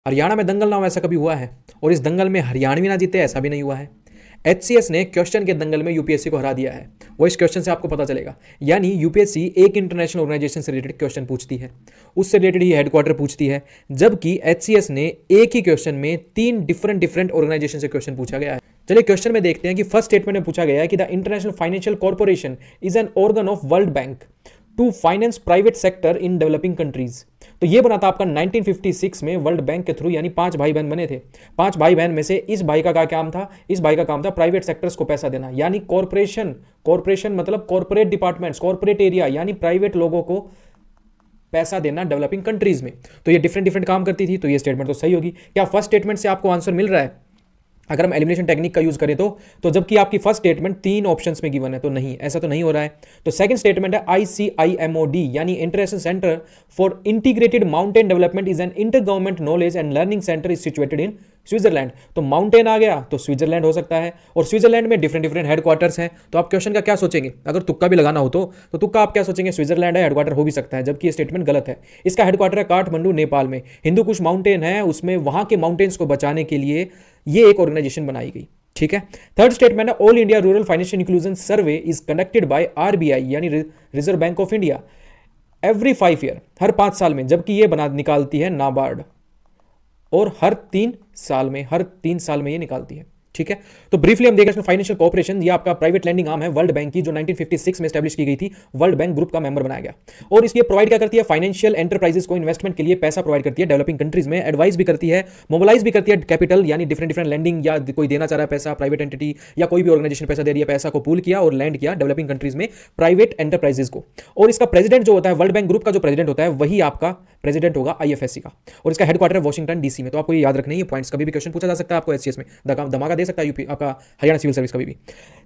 हरियाणा में दंगल ना हो ऐसा कभी हुआ है? और इस दंगल में हरियाणवी ना जीते ऐसा भी नहीं हुआ है। एचसीएस ने क्वेश्चन के दंगल में यूपीएससी को हरा दिया है। वो इस क्वेश्चन से आपको पता चलेगा। यानी यूपीएससी एक इंटरनेशनल ऑर्गेनाइजेशन से रिलेटेड क्वेश्चन पूछती है, उससे रिलेटेड ही हेडक्वार्टर पूछती है, जबकि एचसीएस ने एक ही क्वेश्चन में 3 डिफरेंट ऑर्गेनाइजेशन से क्वेश्चन पूछा गया है। चलिए क्वेश्चन में देखते हैं कि फर्स्ट स्टेटमेंट में पूछा गया है कि the International Financial Corporation is an organ of World Bank to finance private sector in developing countries. तो ये बना था आपका 1956 में वर्ल्ड बैंक के थ्रू, यानी 5 भाई बहन बने थे। 5 भाई बहन में से इस भाई का काम था, इस भाई का काम था प्राइवेट सेक्टर्स को पैसा देना, यानी कॉर्पोरेशन मतलब कॉर्पोरेट डिपार्टमेंट्स, कॉर्पोरेट एरिया, यानी प्राइवेट लोगों को पैसा देना डेवलपिंग कंट्रीज में। तो ये डिफरेंट काम करती थी। तो ये स्टेटमेंट तो सही होगी। क्या फर्स्ट स्टेटमेंट से आपको आंसर मिल रहा है? अगर हम एलिमिनेशन टेक्निक का यूज करें तो जबकि आपकी फर्स्ट स्टेटमेंट 3 ऑप्शंस में गिवन है, तो नहीं, ऐसा तो नहीं हो रहा है। तो सेकंड स्टेटमेंट है आईसीआईएमओडी, यानी international centre for integrated mountain development is an inter government knowledge and learning centre is situated in Switzerland. तो माउंटेन आ गया तो स्विट्जरलैंड हो सकता है, और स्विट्जरलैंड में डिफरेंट हेडक्वार्टर्स हैं। तो आप क्वेश्चन का क्या सोचेंगे? अगर तुक्का भी लगाना हो तो तुक्का आप क्या सोचेंगे? स्विट्जरलैंड है, हेडक्वार्टर हो भी सकता है, जबकि ये स्टेटमेंट गलत है। इसका हेडक्वार्टर है काठमांडू, नेपाल में। हिंदू कुश माउंटेन है, उसमें वहां के माउंटेन्स को बचाने के लिए ये एक ऑर्गेनाइजेशन बनाई गई। ठीक है। थर्ड स्टेटमेंट है all India rural financial inclusion survey is conducted by RBI, यानी reserve bank of India, every 5 year, हर 5 साल में, जबकि ये बना निकालती है नाबार्ड, और हर 3 साल में ये निकालती है। ठीक है। तो ब्रीफली हम देखें फाइनेंशियल कॉर्पोरेशन, ये आपका प्राइवेट लैंडिंग आर्म है वर्ल्ड बैंक की, जो 1956 में एस्टैब्लिश की गई थी, वर्ल्ड बैंक ग्रुप का मेंबर बनाया गया। और इसकी प्रोवाइड क्या करती है? फाइनेंशियल एंटरप्राइजेस को इन्वेस्टमेंट के लिए पैसा प्रोवाइड करती है डेवलपिंग कंट्रीज में, एडवाइस भी करती है, मोबिलाइज भी करती है कैपिटल, यानी डिफरेंट लैंडिंग, या कोई देना चाह रहा है पैसा, प्राइवेट एंटिटी या कोई भी ऑर्गेनाइजेशन पैसा दे रही है, पैसा को पूल किया और लैंड किया डेवलपिंग कंट्रीज में प्राइवेट एंटरप्राइजेस को। और इसका प्रेसिडेंट जो होता है, वर्ल्ड बैंक ग्रुप का जो प्रेसिडेंट होता है, वही आपका प्रेसिडेंट होगा आईएफएससी का, और इसका हेडक्वार्टर है वॉशिंगटन डीसी में। तो आपको ये याद रखना है, ये पॉइंट्स कभी भी क्वेश्चन पूछा जा सकता है आपको एचसीएस में, धमाका दे सकता है यूपी आपका हरियाणा सिविल सर्विस कभी भी।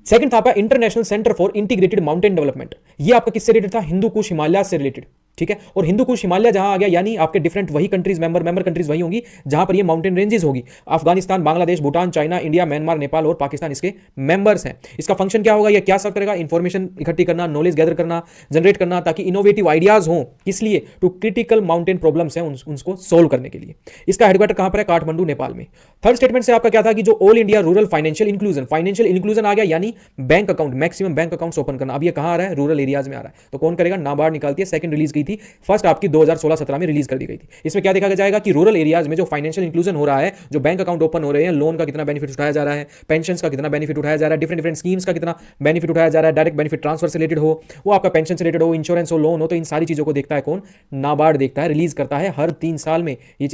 सेकंड था आपका international centre for integrated mountain development. ये आपका किससे रिलेटेड था? हिंदू कुश हिमालय से रिलेटेड। ठीक है। और हिंदू कुश हिमालय जहां आ गया, यानी आपके डिफरेंट वही कंट्रीज, मेंबर कंट्रीज वही होंगी जहां पर ये माउंटेन रेंजेस होगी। Afghanistan, Bangladesh, Bhutan, China, India, Myanmar, Nepal और पाकिस्तान इसके मेंबर्स हैं। इसका फंक्शन क्या होगा? ये क्या सर्व करेगा? इंफॉर्मेशन इकट्ठी करना, नॉलेज गैदर करना, जनरेट करना, ताकि इनोवेटिव आइडियाज हो, किस लिए? टू क्रिटिकल माउंटेन प्रॉब्लम्स हैं उनको सोल्व करने के लिए। इसका हेडक्वार्टर कहां पर है? काठमांडू, नेपाल में। थर्ड स्टेटमेंट से आपका क्या था कि जो all India rural financial inclusion आ गया, यानी bank account, maximum bank accounts open करना। अब ये कहां आ रहा है? रूरल एरियाज में आ रहा है। तो कौन करेगा? नाबार्ड निकालती है। सेकंड रिलीज की थी, फर्स्ट आपकी 2016-17 में रिलीज कर दी गई थी। इसमें क्या देखा जाएगा कि रूरल एरियाज में जो फाइनेंशियल इंक्लूजन हो रहा है, जो बैंक अकाउंट ओपन हो रहे हैं, लोन का कितना बेनिफिट उठाया जा रहा है, पेंशन का कितना बेनिफिट उठाया जा रहा है, डिफरेंट स्कीम्स का कितना बेनिफिट उठाया जा रहा है, डायरेक्ट बेनिफिट ट्रांसफर से रिलेटेड हो, वो आपका पेंशन से रिलेटेड हो, इंश्योरेंस हो, लोन हो, तो इन सारी चीजों को देखता है कौन? नाबार्ड देखता है, रिलीज करता है हर 3 साल में। ये